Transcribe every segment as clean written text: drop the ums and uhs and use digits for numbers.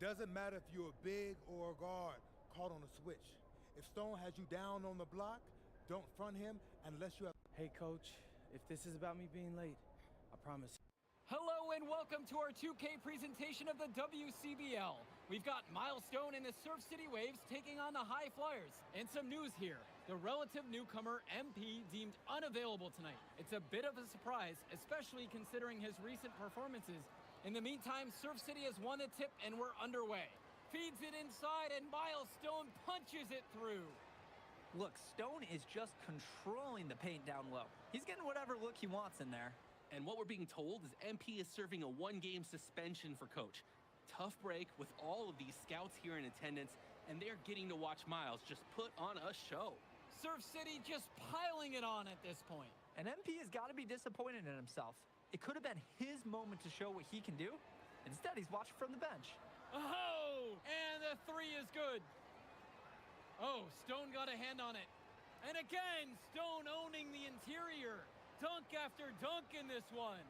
doesn't matter if you're a big or a guard caught on a switch. If Stone has you down on the block, don't front him unless you have... Hey, Coach, if this is about me being late, I promise. Hello and welcome to our 2K presentation of the WCBL. We've got Miles Stone and the Surf City Waves taking on the High Flyers. And some news here. The relative newcomer MP deemed unavailable tonight. It's a bit of a surprise, especially considering his recent performances. In the meantime, Surf City has won the tip and we're underway. Feeds it inside and Miles Stone punches it through. Look, Stone is just controlling the paint down low. He's getting whatever look he wants in there. And what we're being told is MP is serving a one-game suspension for Coach. Tough break with all of these scouts here in attendance, and they're getting to watch Miles just put on a show. Surf City just piling it on at this point. And MP has got to be disappointed in himself. It could have been his moment to show what he can do. Instead, he's watching from the bench. Oh, and the three is good. Oh, Stone got a hand on it. And again, Stone owning the interior. Dunk after dunk in this one.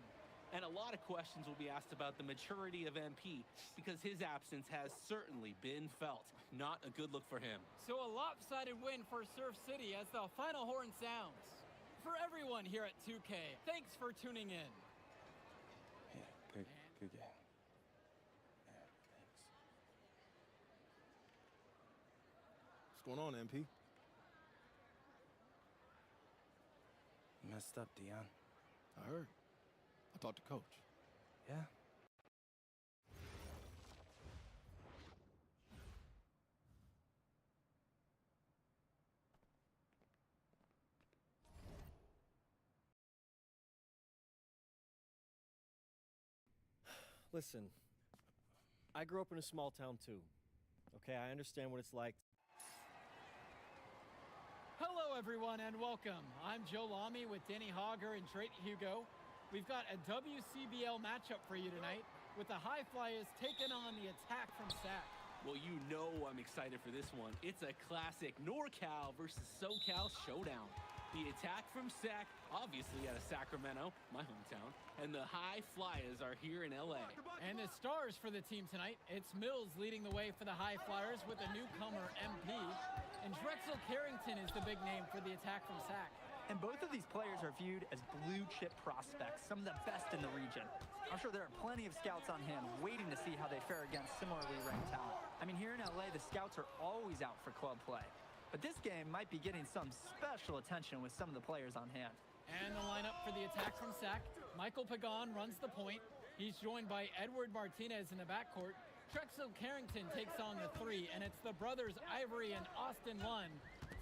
And a lot of questions will be asked about the maturity of MP because his absence has certainly been felt. Not a good look for him. So a lopsided win for Surf City as the final horn sounds. For everyone here at 2K, thanks for tuning in. Yeah, good game. Yeah, thanks. What's going on, MP? Messed up, Dion. I heard. I talked to Coach. Yeah? Listen, I grew up in a small town too. Okay, I understand what it's like. Hello, everyone, and welcome. I'm Joe Lamy with Danny Hogger and Drake Hugo. We've got a WCBL matchup for you tonight with the High Flyers taking on the Attack from SAC. Well, you know I'm excited for this one. It's a classic NorCal versus SoCal showdown. The Attack from SAC, obviously out of Sacramento, my hometown, and the High Flyers are here in LA. And the stars for the team tonight, it's Mills leading the way for the High Flyers with the newcomer MP, and Drexel Carrington is the big name for the Attack from SAC. And both of these players are viewed as blue-chip prospects, some of the best in the region. I'm sure there are plenty of scouts on hand waiting to see how they fare against similarly ranked talent. I mean, here in LA, the scouts are always out for club play. But this game might be getting some special attention with some of the players on hand. And the lineup for the Attack from SAC, Michael Pagan runs the point. He's joined by Edward Martinez in the backcourt. Drexel Carrington takes on the three, and it's the brothers Ivory and Austin Lund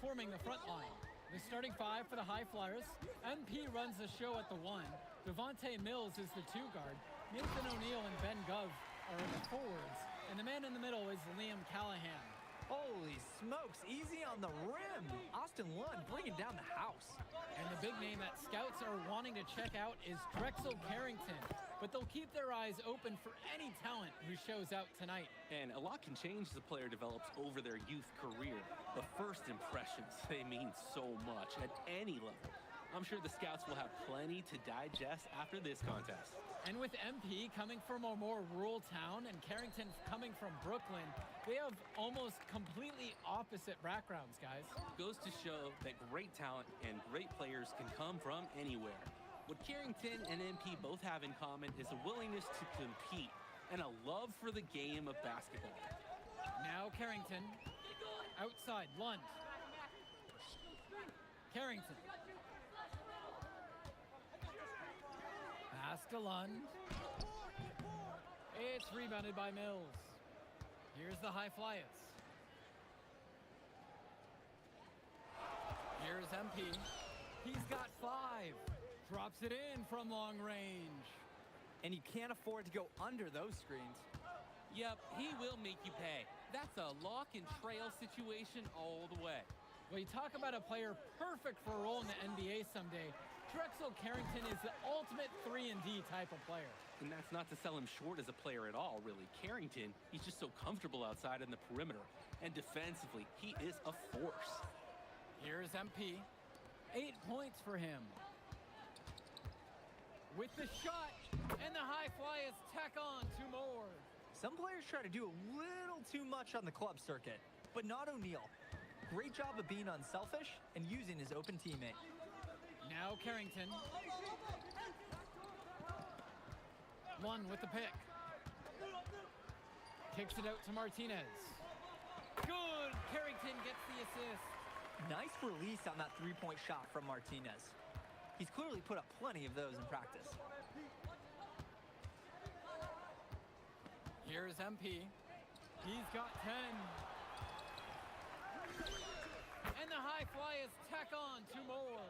forming the front line. The starting five for the High Flyers, MP runs the show at the one. Devontae Mills is the two guard. Nathan O'Neill and Ben Gov are the forwards. And the man in the middle is Liam Callahan. Holy smokes, easy on the rim. Austin Lund bringing down the house. And the big name that scouts are wanting to check out is Drexel Carrington. But they'll keep their eyes open for any talent who shows out tonight. And a lot can change as a player develops over their youth career. But first impressions, they mean so much at any level. I'm sure the scouts will have plenty to digest after this contest. And with MP coming from a more rural town and Carrington coming from Brooklyn, they have almost completely opposite backgrounds, guys. Goes to show that great talent and great players can come from anywhere. What Carrington and MP both have in common is a willingness to compete and a love for the game of basketball. Now Carrington, outside, Lund. Carrington. Pass to Lund. It's rebounded by Mills. Here's the High Flyers. Here's MP. He's got five. Drops it in from long range. And you can't afford to go under those screens. Yep, he will make you pay. That's a lock and trail situation all the way. Well, you talk about a player perfect for a role in the NBA someday. Drexel Carrington is the ultimate 3-and-D type of player. And that's not to sell him short as a player at all, really. Carrington, he's just so comfortable outside in the perimeter. And defensively, he is a force. Here's MP. 8 points for him. With the shot, and the High Flyers tack on 2 more. Some players try to do a little too much on the club circuit, but not O'Neal. Great job of being unselfish and using his open teammate. Now Carrington. One with the pick. Kicks it out to Martinez. Good! Carrington gets the assist. Nice release on that three-point shot from Martinez. He's clearly put up plenty of those in practice. Here's MP. He's got 10. And the high flyers tack on 2 more.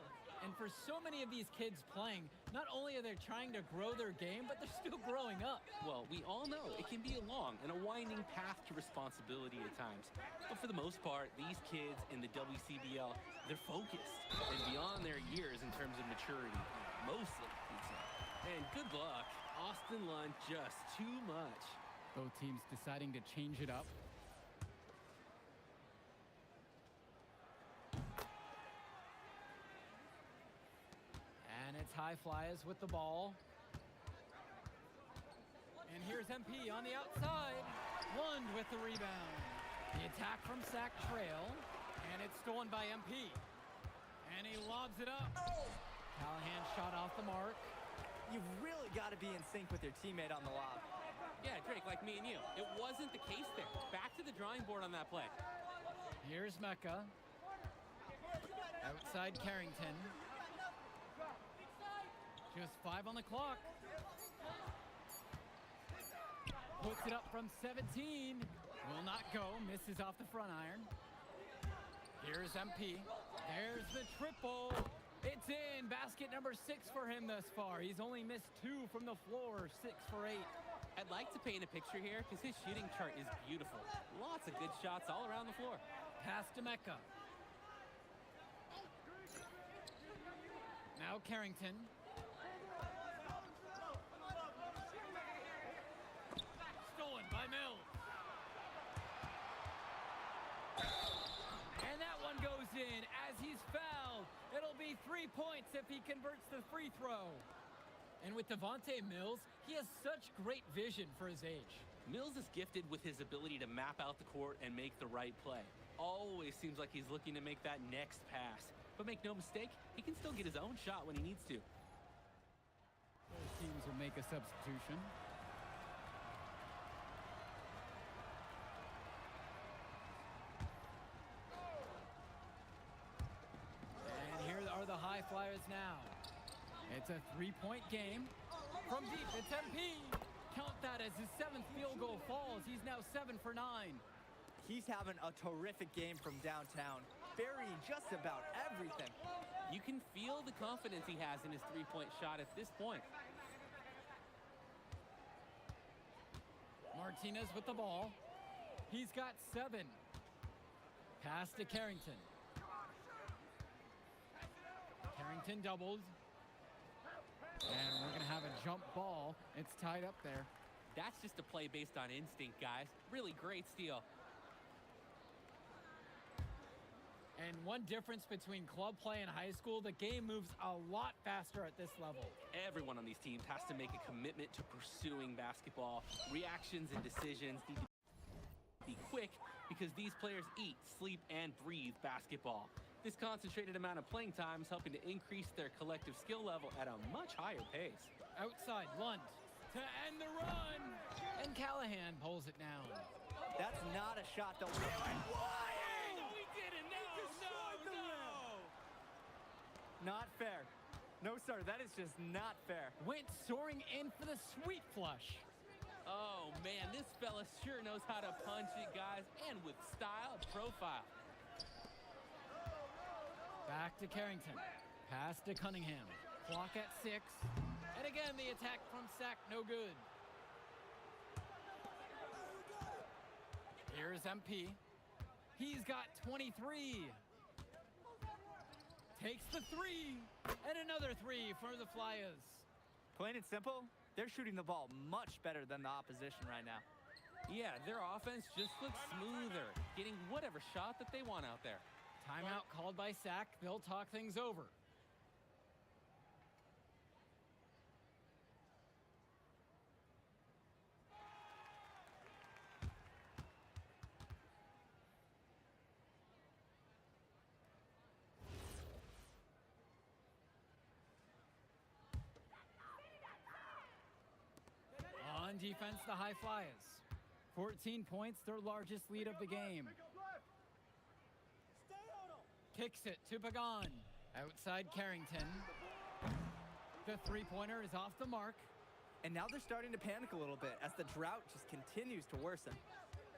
And for so many of these kids playing, not only are they trying to grow their game, but they're still growing up. Well, we all know it can be a long and a winding path to responsibility at times. But for the most part, these kids in the WCBL, they're focused and beyond their years in terms of maturity. Mostly, you'd say. And good luck. Austin Lund just too much. Both teams deciding to change it up. And it's high flyers with the ball. And here's MP on the outside. Lund with the rebound. The attack from Sac Trail. And it's stolen by MP. And he lobs it up. Callahan shot off the mark. You've really got to be in sync with your teammate on the lob. Yeah, Drake, like me and you. It wasn't the case there. Back to the drawing board on that play. Here's Mecca. Outside Carrington. Just 5 on the clock. Puts it up from 17. Will not go. Misses off the front iron. Here's MP. There's the triple. It's in. Basket number 6 for him thus far. He's only missed 2 from the floor. 6 for 8. I'd like to paint a picture here because his shooting chart is beautiful. Lots of good shots all around the floor. Pass to Mecca. Now Carrington. Stolen by Mills. And that one goes in as he's fouled. It'll be 3 points if he converts the free throw. And with Devontae Mills, he has such great vision for his age. Mills is gifted with his ability to map out the court and make the right play. Always seems like he's looking to make that next pass. But make no mistake, he can still get his own shot when he needs to. Both teams will make a substitution. And here are the high flyers now. It's a 3-point game. From deep, it's MP. Count that as his 7th field goal falls. He's now 7 for 9. He's having a terrific game from downtown, burying just about everything. You can feel the confidence he has in his 3-point shot at this point. Martinez with the ball. He's got 7. Pass to Carrington. Carrington doubled. And we're going to have a jump ball. It's tied up there. That's just a play based on instinct, guys. Really great steal. And one difference between club play and high school, the game moves a lot faster at this level. Everyone on these teams has to make a commitment to pursuing basketball. Reactions and decisions need to be quick because these players eat, sleep, and breathe basketball. This concentrated amount of playing time is helping to increase their collective skill level at a much higher pace. Outside, Lund to end the run. And Callahan pulls it down. That's not a shot that will... No, he didn't. No. Not fair. No, sir, that is just not fair. Went soaring in for the sweet flush. Oh, man, this fella sure knows how to punch it, guys, and with style and profile. Back to Carrington. Pass to Cunningham. Clock at 6. And again, the attack from Sac, no good. Here's MP. He's got 23. Takes the 3. And another 3 for the Flyers. Plain and simple, they're shooting the ball much better than the opposition right now. Yeah, their offense just looks smoother, getting whatever shot that they want out there. Timeout called by Sac. They'll talk things over. defense, the High Flyers. 14 points, their largest lead of the game. Kicks it to Pagan. Outside Carrington. The three-pointer is off the mark. And now they're starting to panic a little bit as the drought just continues to worsen.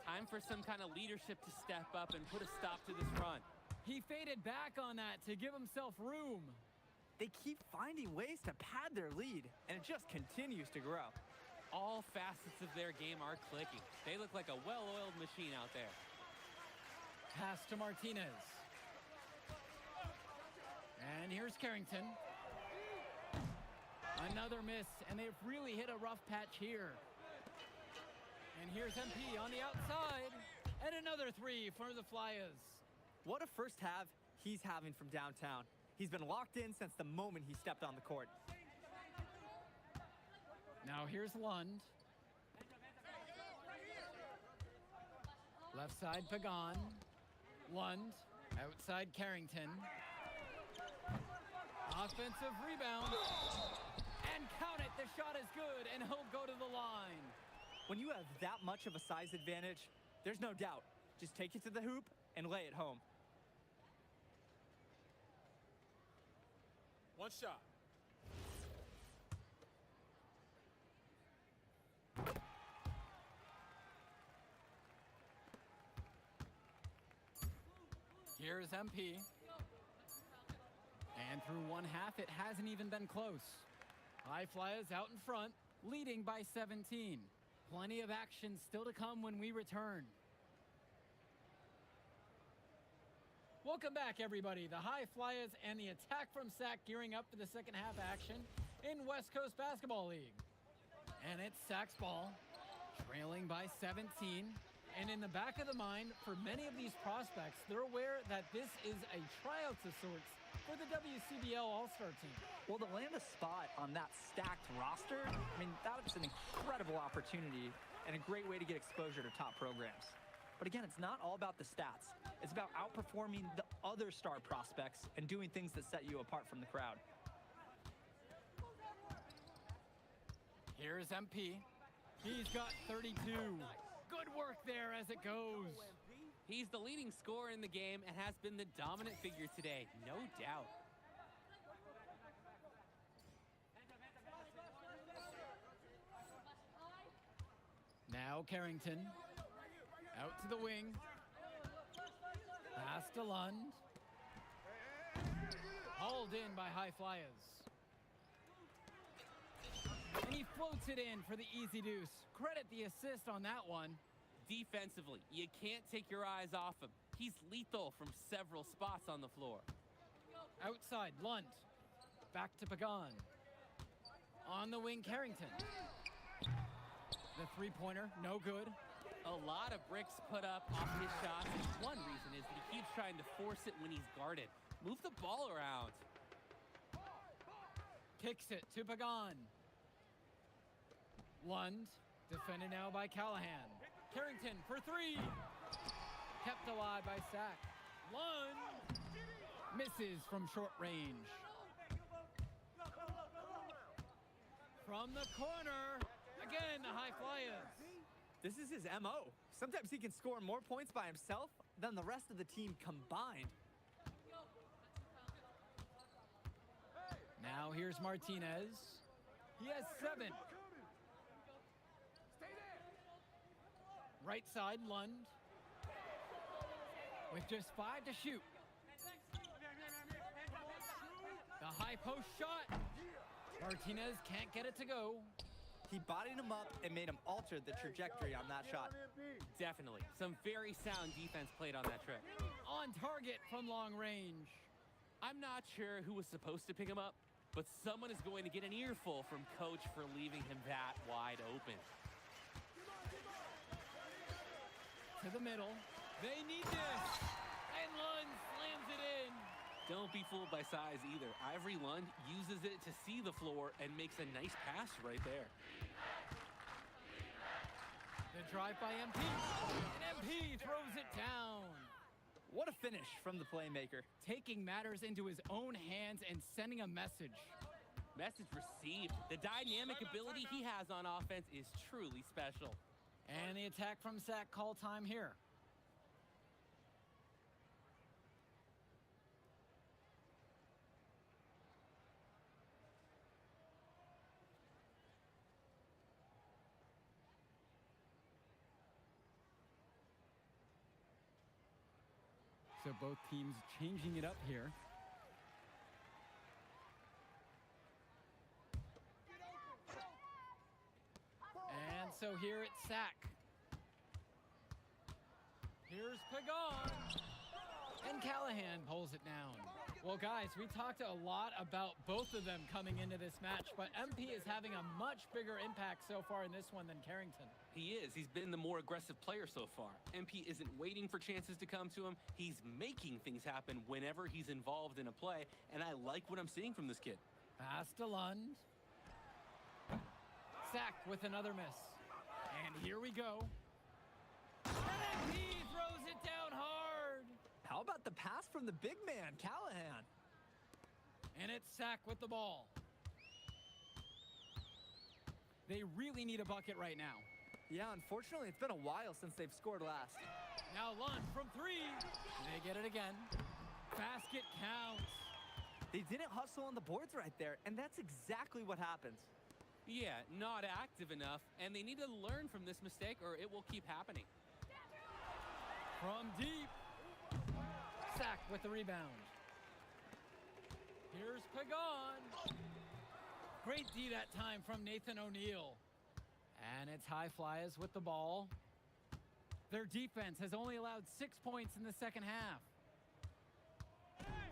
Time for some kind of leadership to step up and put a stop to this run. He faded back on that to give himself room. They keep finding ways to pad their lead, and it just continues to grow. All facets of their game are clicking. They look like a well-oiled machine out there. Pass to Martinez. And here's Carrington. Another miss, and they've really hit a rough patch here. And here's MP on the outside. And another three for the Flyers. What a first half he's having from downtown. He's been locked in since the moment he stepped on the court. Now here's Lund. Left side Pagan. Lund. Outside Carrington. Offensive rebound. And count it, the shot is good, and he'll go to the line. When you have that much of a size advantage, there's no doubt. Just take it to the hoop and lay it home. One shot. Here's MP. And through one half, it hasn't even been close. High Flyers out in front, leading by 17. Plenty of action still to come when we return. Welcome back, everybody. The High Flyers and the attack from Sac gearing up for the second half action in West Coast Basketball League. And it's Sac's ball, trailing by 17. And in the back of the mind, for many of these prospects, they're aware that this is a tryout of sorts for the WCBL All-Star team. Well, to land a spot on that stacked roster, I mean, that's an incredible opportunity and a great way to get exposure to top programs. But again, it's not all about the stats. It's about outperforming the other star prospects and doing things that set you apart from the crowd. Here's MP. He's got 32. Good work there as it goes. He's the leading scorer in the game and has been the dominant figure today, no doubt. Now Carrington. Out to the wing. Pass to Lund. Hauled in by High Flyers. And he floats it in for the easy deuce. Credit the assist on that one. Defensively, you can't take your eyes off him. He's lethal from several spots on the floor. Outside, Lund. Back to Pagan. On the wing, Carrington. The three-pointer, no good. A lot of bricks put up off his shots, and one reason is that he keeps trying to force it when he's guarded. Move the ball around. Kicks it to Pagan. Lund, defended now by Callahan. Carrington for three. Kept alive by Sac. Lund misses from short range. From the corner, again the High Flyers. This is his MO. Sometimes he can score more points by himself than the rest of the team combined. Now here's Martinez. He has 7. Right side, Lund. With just 5 to shoot. The high post shot. Martinez can't get it to go. He bodied him up and made him alter the trajectory on that shot. Definitely. Some very sound defense played on that trip. On target from long range. I'm not sure who was supposed to pick him up, but someone is going to get an earful from Coach for leaving him that wide open. To the middle. They need this. And Lund slams it in. Don't be fooled by size either. Ivory Lund uses it to see the floor and makes a nice pass right there. The drive by MP. And MP throws it down. What a finish from the playmaker. Taking matters into his own hands and sending a message. Message received. The dynamic ability he has on offense is truly special. And the attack from Sack call time here. So both teams changing it up here. And so here it's Sack. Here's Pagan. And Callahan pulls it down. Well, guys, we talked a lot about both of them coming into this match, but MP is having a much bigger impact so far in this one than Carrington. He is. He's been the more aggressive player so far. MP isn't waiting for chances to come to him. He's making things happen whenever he's involved in a play, and I like what I'm seeing from this kid. Pass to Lund. Sack with another miss. And here we go. And MP throws it down hard. How about the pass from the big man, Callahan? And it's Sack with the ball. They really need a bucket right now. Yeah, unfortunately, it's been a while since they've scored last. Now Lund from three. They get it again. Basket counts. They didn't hustle on the boards right there, and that's exactly what happens. Yeah, not active enough, and they need to learn from this mistake or it will keep happening. From deep. Sack with the rebound. Here's Pagan. Great D that time from Nathan O'Neal. And it's High Flyers with the ball. Their defense has only allowed 6 points in the second half.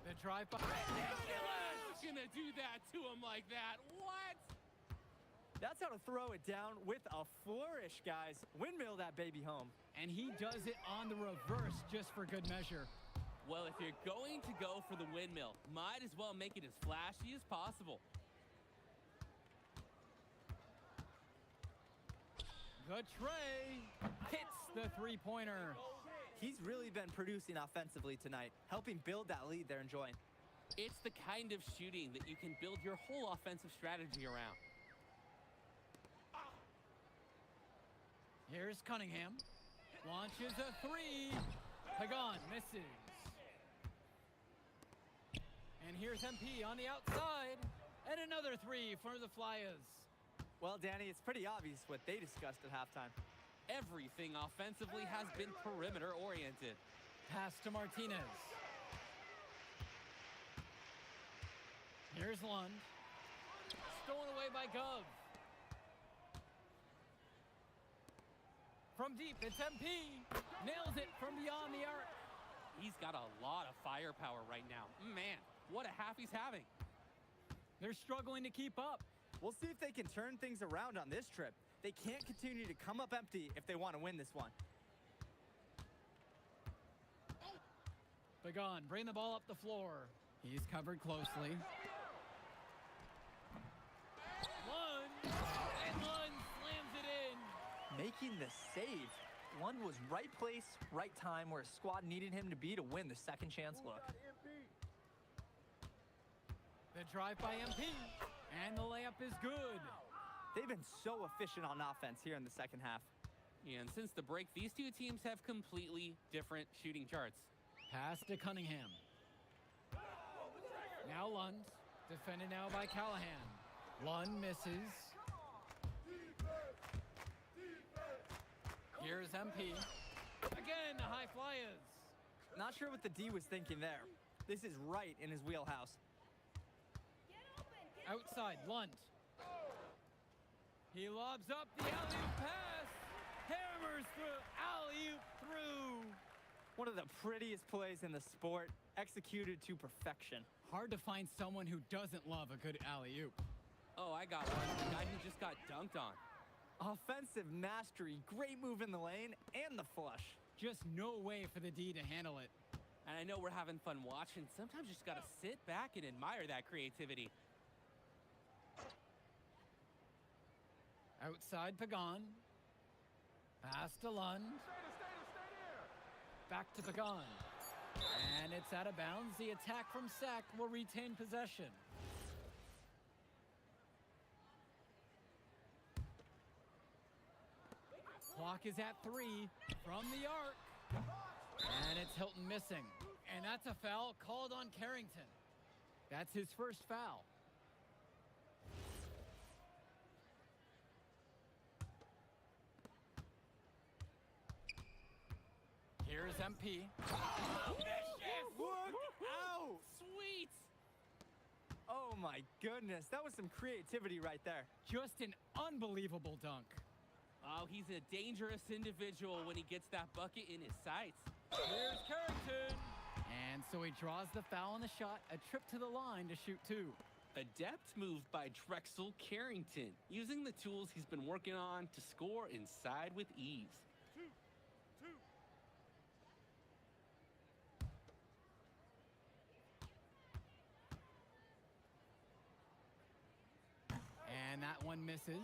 The drive by. Who's gonna do that to him like that? What? That's how to throw it down with a flourish, guys. Windmill that baby home. And he does it on the reverse just for good measure. Well, if you're going to go for the windmill, might as well make it as flashy as possible. The tray hits the three-pointer. He's really been producing offensively tonight, helping build that lead they're enjoying. It's the kind of shooting that you can build your whole offensive strategy around. Here's Cunningham. Launches a three. Pagan misses. And here's MP on the outside. And another three for the Flyers. Well, Danny, it's pretty obvious what they discussed at halftime. Everything offensively has been perimeter-oriented. Pass to Martinez. Here's Lund. Stolen away by Gov. From deep, it's MP. Nails it from beyond the arc. He's got a lot of firepower right now. Man, what a half he's having. They're struggling to keep up. We'll see if they can turn things around on this trip. They can't continue to come up empty if they want to win this one. Pagan, bring the ball up the floor. He's covered closely. Lund, and Lund slams it in. Making the save. Lund was right place, right time where his squad needed him to be to win the second chance look. The drive by MP, and the layup is good. They've been so efficient on offense here in the second half. Yeah, and since the break, these two teams have completely different shooting charts. Pass to Cunningham. Now Lund, defended now by Callahan. Lund misses. Here's MP. Again, the High Flyers. Not sure what the D was thinking there. This is right in his wheelhouse. Outside, Lund. He lobs up the alley-oop pass. Hammers through, alley-oop through. One of the prettiest plays in the sport, executed to perfection. Hard to find someone who doesn't love a good alley-oop. Oh, I got one. The guy who just got dunked on. Offensive mastery, great move in the lane, and the flush. Just no way for the D to handle it. And I know we're having fun watching. Sometimes you just got to sit back and admire that creativity. Outside Pagan. Pass to Lund. Back to Pagan. And it's out of bounds. The attack from Sack will retain possession. Clock is at 3 from the arc. And it's Hilton missing. And that's a foul called on Carrington. That's his first foul. Here's MP. Look out! Sweet! Oh my goodness, that was some creativity right there. Just an unbelievable dunk. Oh, he's a dangerous individual when he gets that bucket in his sights. Here's Carrington. And so he draws the foul on the shot, a trip to the line to shoot 2. A deft move by Drexel Carrington, using the tools he's been working on to score inside with ease. And that one misses.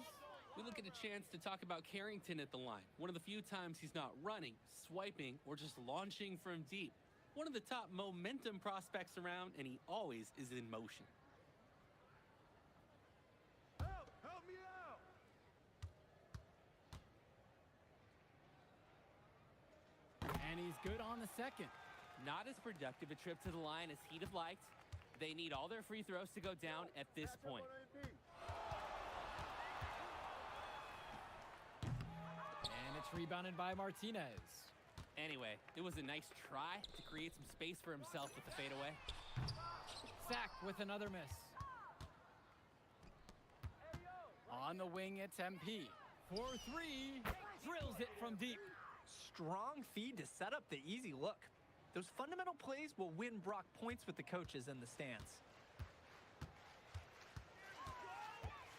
We look at a chance to talk about Carrington at the line. One of the few times he's not running, swiping, or just launching from deep. One of the top momentum prospects around, and he always is in motion. Help me out! And he's good on the second. Not as productive a trip to the line as he'd have liked. They need all their free throws to go down at this point. And it's rebounded by Martinez. Anyway, it was a nice try to create some space for himself with the fadeaway. Sack with another miss. On the wing, it's MP. 4-3, drills it from deep. Strong feed to set up the easy look. Those fundamental plays will win Brock points with the coaches in the stands.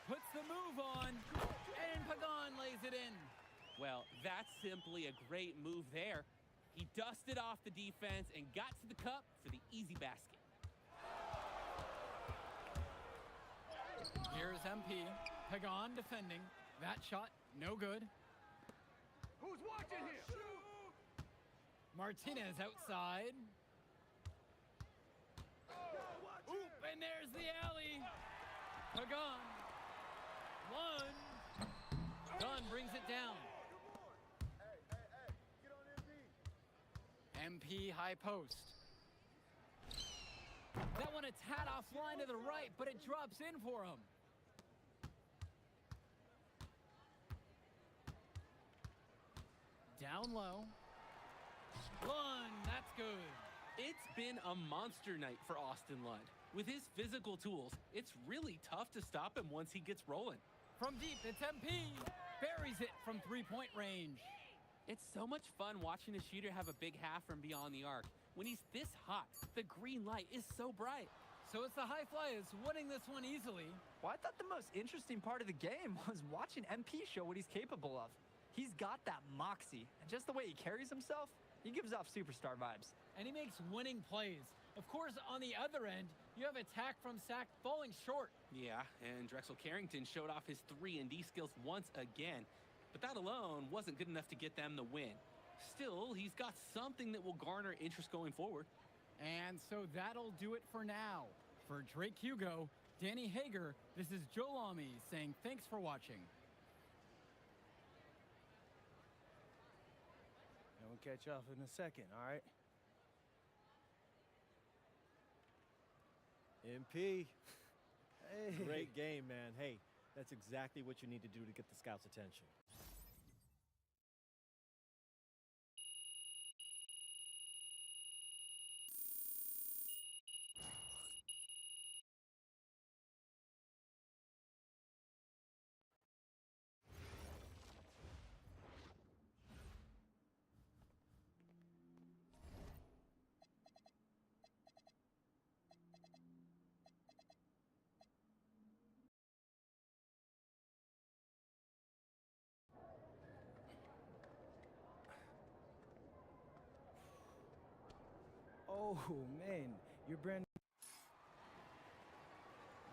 Puts the move on, and Pagan lays it in. Well, that's simply a great move there. He dusted off the defense and got to the cup for the easy basket. Here's MP. Pagan defending. That shot, no good. Who's watching here? Martinez outside. Oop, and there's the alley. Pagan. One. Gunn brings it down. MP high post. That one a tad offline to the right, but it drops in for him. Down low. Lund, that's good. It's been a monster night for Austin Lund. With his physical tools, it's really tough to stop him once he gets rolling. From deep, it's MP. Buries it from three-point range. It's so much fun watching a shooter have a big half from beyond the arc. When he's this hot, the green light is so bright. So it's the High Flyers winning this one easily. Well, I thought the most interesting part of the game was watching MP show what he's capable of. He's got that moxie, and just the way he carries himself, he gives off superstar vibes. And he makes winning plays. Of course, on the other end, you have attack from Sack falling short. Yeah, and Drexel Carrington showed off his 3-and-D skills once again. But that alone wasn't good enough to get them the win. Still, he's got something that will garner interest going forward. And so that'll do it for now. For Drake Hugo, Danny Hager, this is Joe Lamy saying thanks for watching. And we'll catch you off in a second, all right? MP, Hey. great game, man. Hey, that's exactly what you need to do to get the scouts' attention. Oh, man, you're brand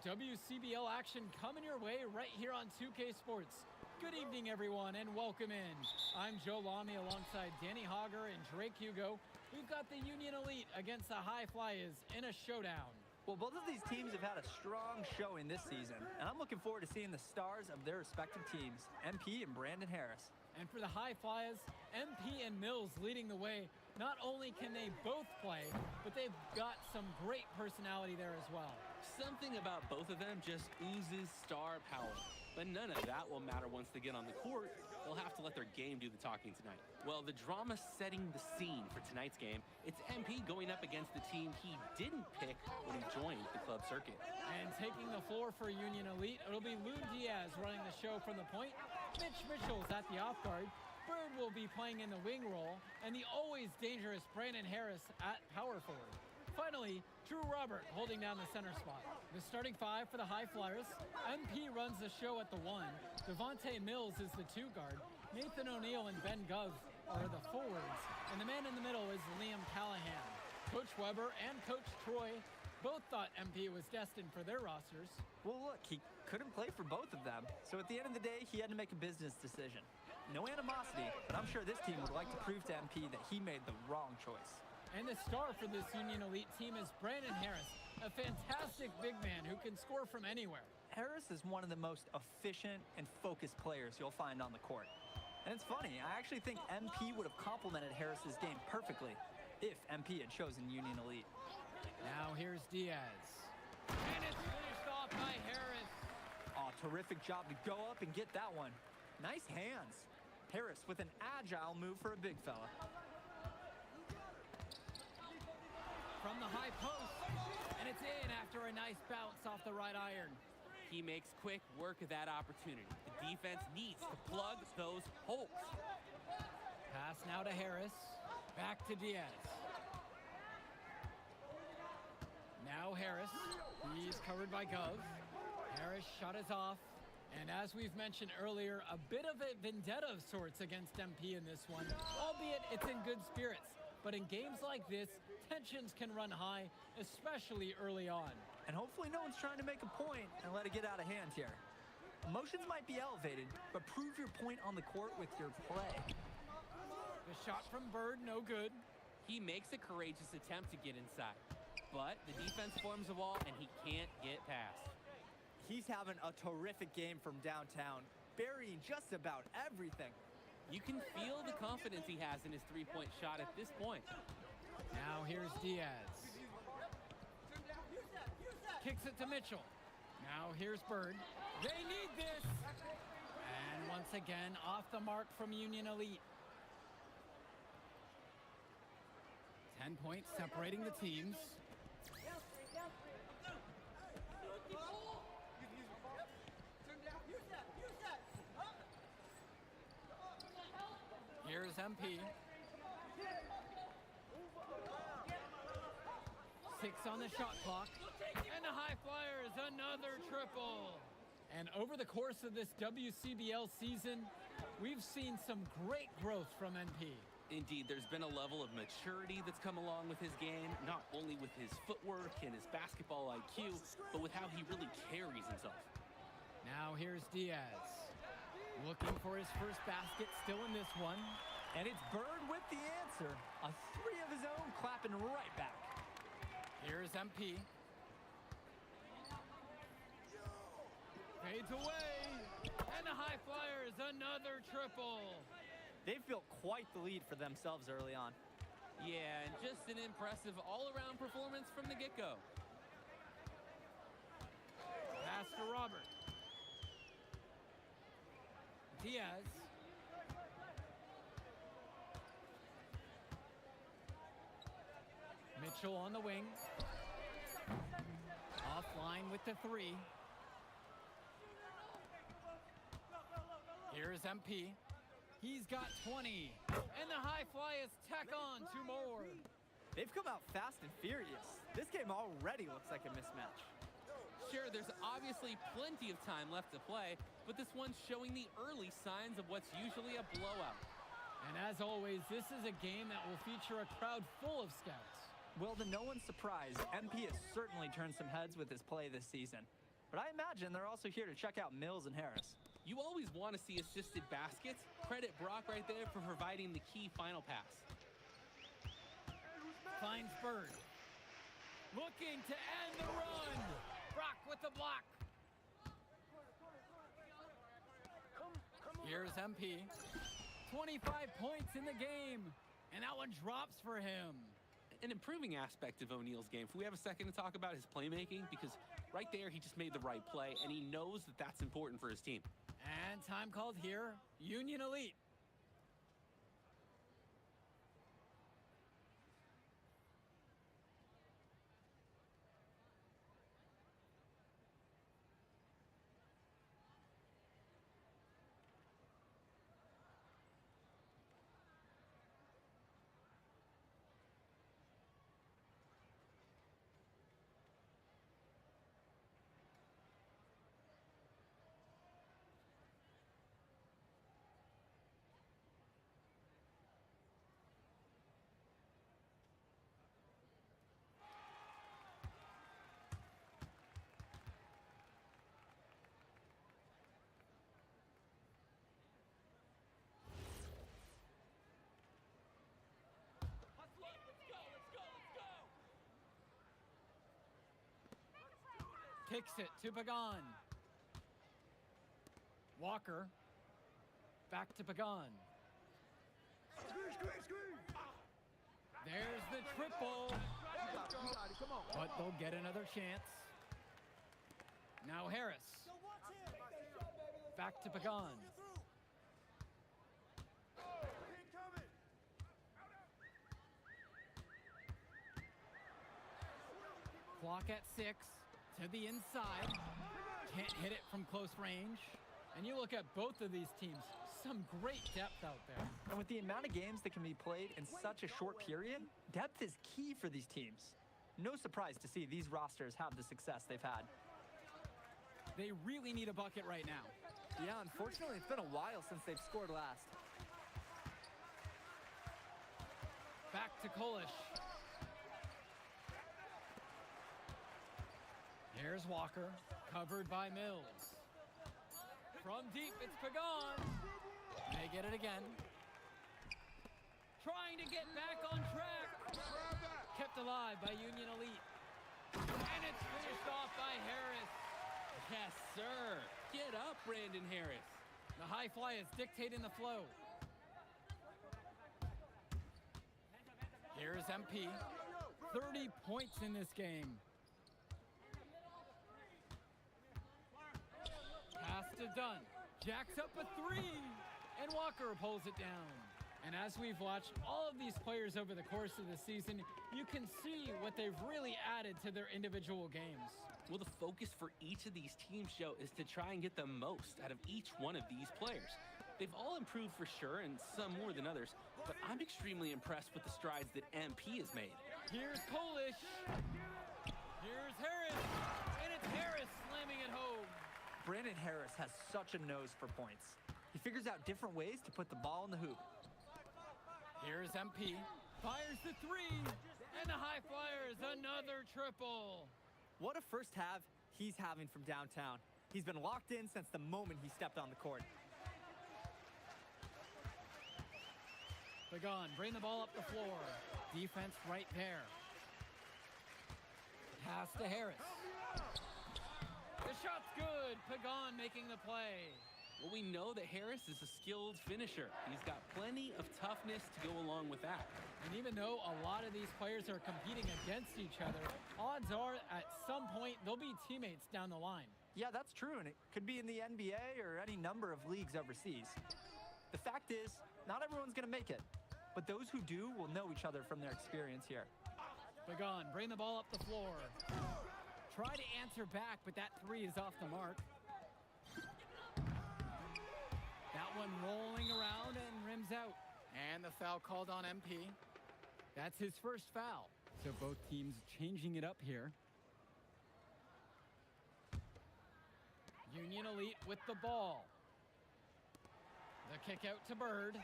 WCBL action coming your way right here on 2K Sports. Good evening, everyone, and welcome in. I'm Joe Lamy alongside Danny Hager and Drake Hugo. We've got the Union Elite against the High Flyers in a showdown. Well, both of these teams have had a strong showing this season, and I'm looking forward to seeing the stars of their respective teams, MP and Brandon Harris. And for the High Flyers, MP and Mills leading the way. Not only can they both play, but they've got some great personality there as well. Something about both of them just oozes star power. But none of that will matter once they get on the court. They'll have to let their game do the talking tonight. Well, the drama setting the scene for tonight's game, it's MP going up against the team he didn't pick when he joined the club circuit. And taking the floor for Union Elite, it'll be Loon Diaz running the show from the point. Mitch Mitchell's at the off guard. Bird will be playing in the wing role, and the always dangerous Brandon Harris at power forward. Finally, Drew Robert holding down the center spot. The starting five for the High Flyers. MP runs the show at the 1. Devontae Mills is the 2 guard. Nathan O'Neill and Ben Gov are the forwards. And the man in the middle is Liam Callahan. Coach Weber and Coach Troy both thought MP was destined for their rosters. Well, look, he couldn't play for both of them. So at the end of the day, he had to make a business decision. No animosity, but I'm sure this team would like to prove to MP that he made the wrong choice. And the star for this Union Elite team is Brandon Harris, a fantastic big man who can score from anywhere. Harris is one of the most efficient and focused players you'll find on the court. And it's funny, I actually think MP would have complemented Harris's game perfectly if MP had chosen Union Elite. Now here's Diaz. And it's finished off by Harris. Oh, terrific job to go up and get that one. Nice hands. Harris with an agile move for a big fella. From the high post, and it's in after a nice bounce off the right iron. He makes quick work of that opportunity. The defense needs to plug those holes. Pass now to Harris. Back to Diaz. Now Harris. He's covered by Gov. Harris shot is off. And as we've mentioned earlier, a bit of a vendetta of sorts against MP in this one, albeit it's in good spirits. But in games like this, tensions can run high, especially early on. And hopefully no one's trying to make a point and let it get out of hand here. Emotions might be elevated, but prove your point on the court with your play. The shot from Bird, no good. He makes a courageous attempt to get inside, but the defense forms a wall and he can't get past. He's having a terrific game from downtown, burying just about everything. You can feel the confidence he has in his three-point shot at this point. Now here's Diaz. Kicks it to Mitchell. Now here's Bird. They need this! And once again, off the mark from Union Elite. 10 points separating the teams. Here's MP. 6 on the shot clock. And the High Flyers, another triple. And over the course of this WCBL season, we've seen some great growth from MP. Indeed, there's been a level of maturity that's come along with his game, not only with his footwork and his basketball IQ, but with how he really carries himself. Now here's Diaz. Looking for his first basket, still in this one. And it's Bird with the answer. A 3 of his own, clapping right back. Here's MP. Fades away. And the High Flyers, another triple. They've built quite the lead for themselves early on. Yeah, and just an impressive all-around performance from the get-go. Pass to Robert. Diaz. Mitchell on the wing. Offline with the 3. Here's MP. He's got 20. And the High Flyers tack on 2 more. They've come out fast and furious. This game already looks like a mismatch. Sure, there's obviously plenty of time left to play, but this one's showing the early signs of what's usually a blowout. And as always, this is a game that will feature a crowd full of scouts. Well, to no one's surprise, MP has certainly turned some heads with his play this season. But I imagine they're also here to check out Mills and Harris. You always want to see assisted baskets. Credit Brock right there for providing the key final pass. Finds Bird. Looking to end the run. Brock with the block. Here's MP. 25 points in the game. And that one drops for him. An improving aspect of O'Neal's game. If we have a second to talk about his playmaking, because right there he just made the right play, and he knows that that's important for his team. And time called here, Union Elite. Kicks it to Pagan. Walker. Back to Pagan. There's the triple. But they'll get another chance. Now Harris. Back to Pagan. Clock at 6. To the inside. Can't hit it from close range. And you look at both of these teams, some great depth out there. And with the amount of games that can be played in such a short period, depth is key for these teams. No surprise to see these rosters have the success they've had. They really need a bucket right now. Yeah, unfortunately, it's been a while since they've scored last. Back to Kolish. Here's Walker, covered by Mills. From deep, it's Pagan. They get it again. Trying to get back on track. Kept alive by Union Elite. And it's finished off by Harris. Yes, sir. Get up, Brandon Harris. The high fly is dictating the flow. Here's MP. 30 points in this game. Pass to Dunn. Jacks up a 3. And Walker pulls it down. And as we've watched all of these players over the course of the season, you can see what they've really added to their individual games. Well, the focus for each of these teams, Joe, is to try and get the most out of each one of these players. They've all improved for sure, and some more than others, but I'm extremely impressed with the strides that MP has made. Here's Kolish. Here's Harris. And it's Harris slamming it home. Brandon Harris has such a nose for points. He figures out different ways to put the ball in the hoop. Here's MP. Fires the 3. And the high flyer is another triple. What a first half he's having from downtown. He's been locked in since the moment he stepped on the court. Pagan, bring the ball up the floor. Defense right there. Pass to Harris. The shot's good. Pagan making the play. Well, we know that Harris is a skilled finisher. He's got plenty of toughness to go along with that. And even though a lot of these players are competing against each other, odds are at some point they'll be teammates down the line. Yeah, that's true, and it could be in the NBA or any number of leagues overseas. The fact is, not everyone's going to make it, but those who do will know each other from their experience here. Pagan, bring the ball up the floor. Try to answer back, but that 3 is off the mark. That one rolling around and rims out. And the foul called on MP. That's his first foul. So both teams changing it up here. Union Elite with the ball. The kick out to Bird.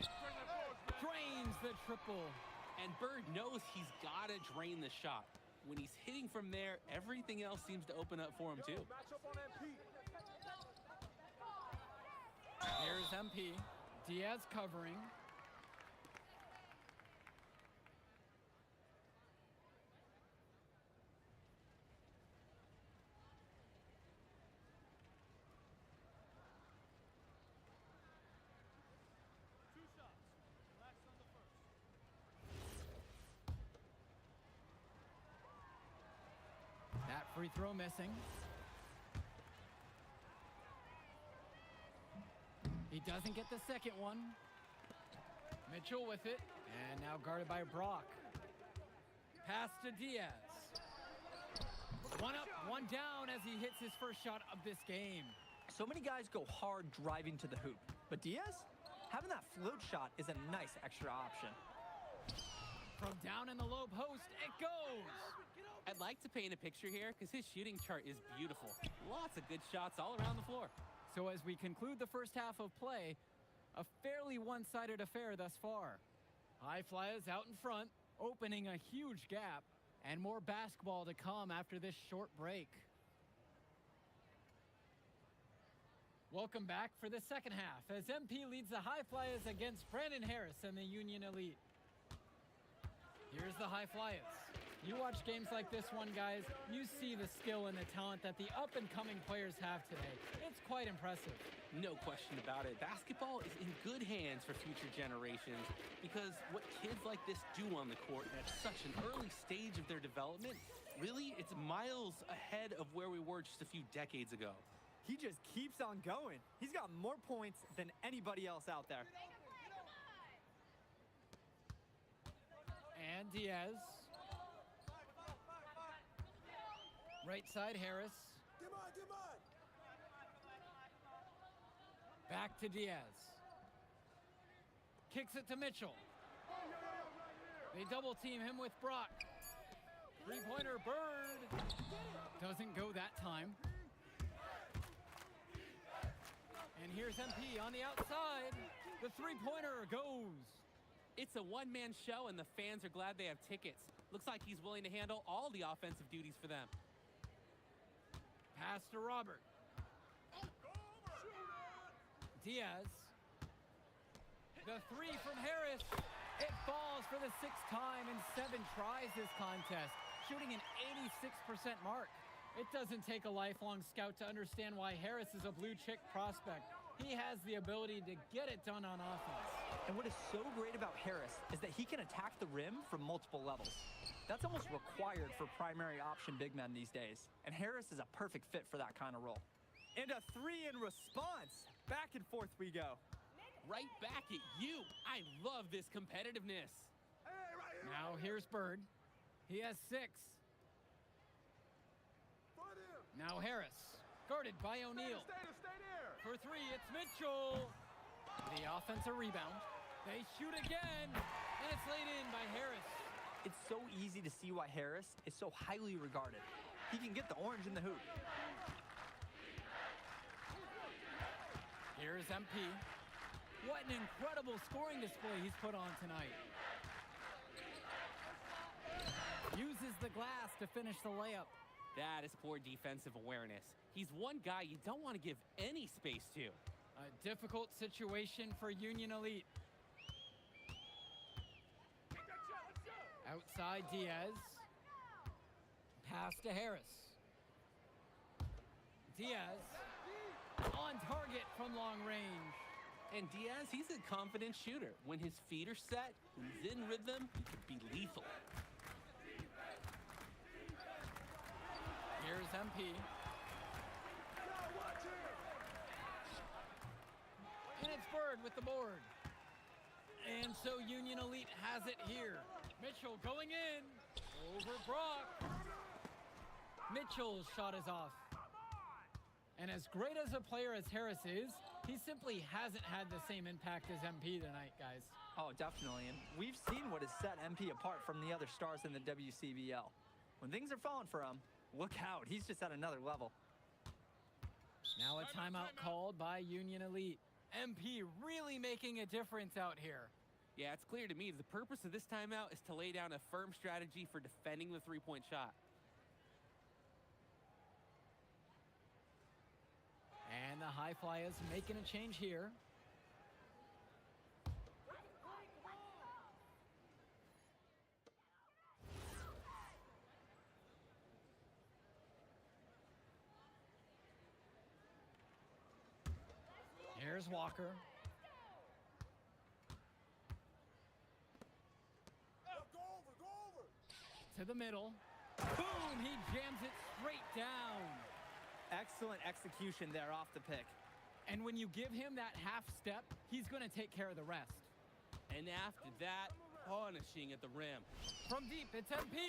Drains the triple. And Bird knows he's got to drain the shot. When he's hitting from there, everything else seems to open up for him too. Here's MP. Diaz covering. Free throw missing. He doesn't get the second one. Mitchell with it, and now guarded by Brock. Pass to Diaz. One up, one down as he hits his first shot of this game. So many guys go hard driving to the hoop, but Diaz, having that float shot is a nice extra option. From down in the low post, it goes. I'd like to paint a picture here because his shooting chart is beautiful. Lots of good shots all around the floor. So as we conclude the first half of play, a fairly one-sided affair thus far. High Flyers out in front, opening a huge gap, and more basketball to come after this short break. Welcome back for the second half as MP leads the High Flyers against Brandon Harris and the Union Elite. Here's the High Flyers. You watch games like this one, guys, you see the skill and the talent that the up-and-coming players have today. It's quite impressive. No question about it. Basketball is in good hands for future generations because what kids like this do on the court at such an early stage of their development, really, it's miles ahead of where we were just a few decades ago. He just keeps on going. He's got more points than anybody else out there. And Diaz. Right side, Harris. Back to Diaz. Kicks it to Mitchell. They double team him with Brock. Three-pointer, Bird. Doesn't go that time. And here's MP on the outside. The three-pointer goes. It's a one-man show, and the fans are glad they have tickets. Looks like he's willing to handle all the offensive duties for them. Pass to Robert. Diaz. The three from Harris. It falls for the sixth time in 7 tries this contest, shooting an 86% mark. It doesn't take a lifelong scout to understand why Harris is a blue-chip prospect. He has the ability to get it done on offense. And what is so great about Harris is that he can attack the rim from multiple levels. That's almost required for primary option big men these days. And Harris is a perfect fit for that kind of role. And a three in response. Back and forth we go. Right back at you. I love this competitiveness. Now here's Bird. He has 6. Now Harris, guarded by O'Neal. For 3, it's Mitchell. The offensive rebound. They shoot again, and it's laid in by Harris. It's so easy to see why Harris is so highly regarded. He can get the orange in the hoop. Here's MP. What an incredible scoring display he's put on tonight. Uses the glass to finish the layup. That is poor defensive awareness. He's one guy you don't want to give any space to. A difficult situation for Union Elite. Outside Diaz. Pass to Harris. Diaz on target from long range. And Diaz, he's a confident shooter. When his feet are set, when he's in rhythm, he could be lethal. Here's MP. And it's Bird with the board. And so Union Elite has it here. Mitchell going in. Over Brock. Mitchell's shot is off. And as great as a player as Harris is, he simply hasn't had the same impact as MP tonight, guys. Oh, definitely. And we've seen what has set MP apart from the other stars in the WCBL. When things are falling for him, look out. He's just at another level. Now a timeout called by Union Elite. MP really making a difference out here. Yeah, it's clear to me the purpose of this timeout is to lay down a firm strategy for defending the three-point shot. And the High Flyers making a change here. Here's Walker. To the middle. Boom! He jams it straight down. Excellent execution there off the pick. And when you give him that half step, he's going to take care of the rest. And after that, punishing at the rim. From deep, it's MP.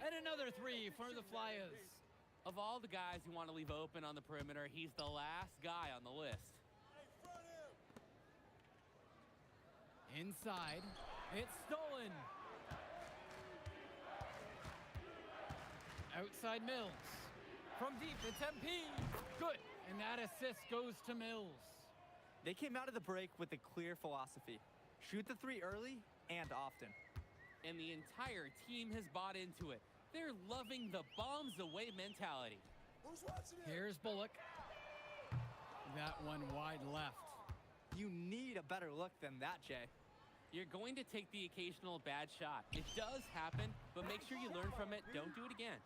And another three for the Flyers. Of all the guys you want to leave open on the perimeter, he's the last guy on the list. Inside, it's stolen. Outside Mills. From deep, it's MP. Good. And that assist goes to Mills. They came out of the break with a clear philosophy. Shoot the three early and often. And the entire team has bought into it. They're loving the bombs away mentality. Here's Bullock. That one wide left. You need a better look than that, Jay. You're going to take the occasional bad shot. It does happen, but make sure you learn from it. Don't do it again.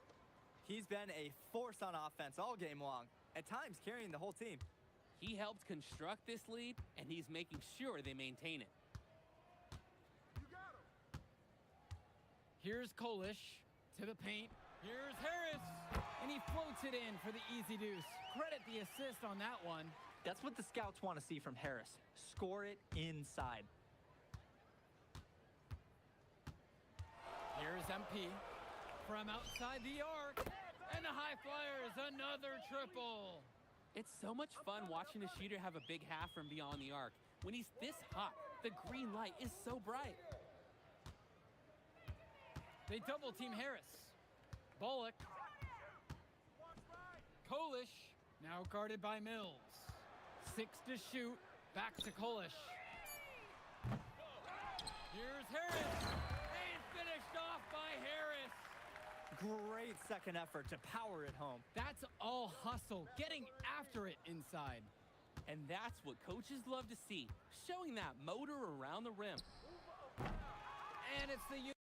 He's been a force on offense all game long, at times carrying the whole team. He helped construct this lead, and he's making sure they maintain it. Here's Kolish to the paint. Here's Harris. And he floats it in for the easy deuce. Credit the assist on that one. That's what the scouts want to see from Harris. Score it inside. Here's MP from outside the arc. And the High Flyers, another triple. It's so much fun watching a shooter have a big half from beyond the arc. When he's this hot, the green light is so bright. They double team Harris. Bullock. Kolish, now guarded by Mills. 6 to shoot, back to Kolish. Here's Harris. And finished off by Harris. Great second effort to power it home. That's all hustle, getting after it inside. And that's what coaches love to see, showing that motor around the rim. And it's the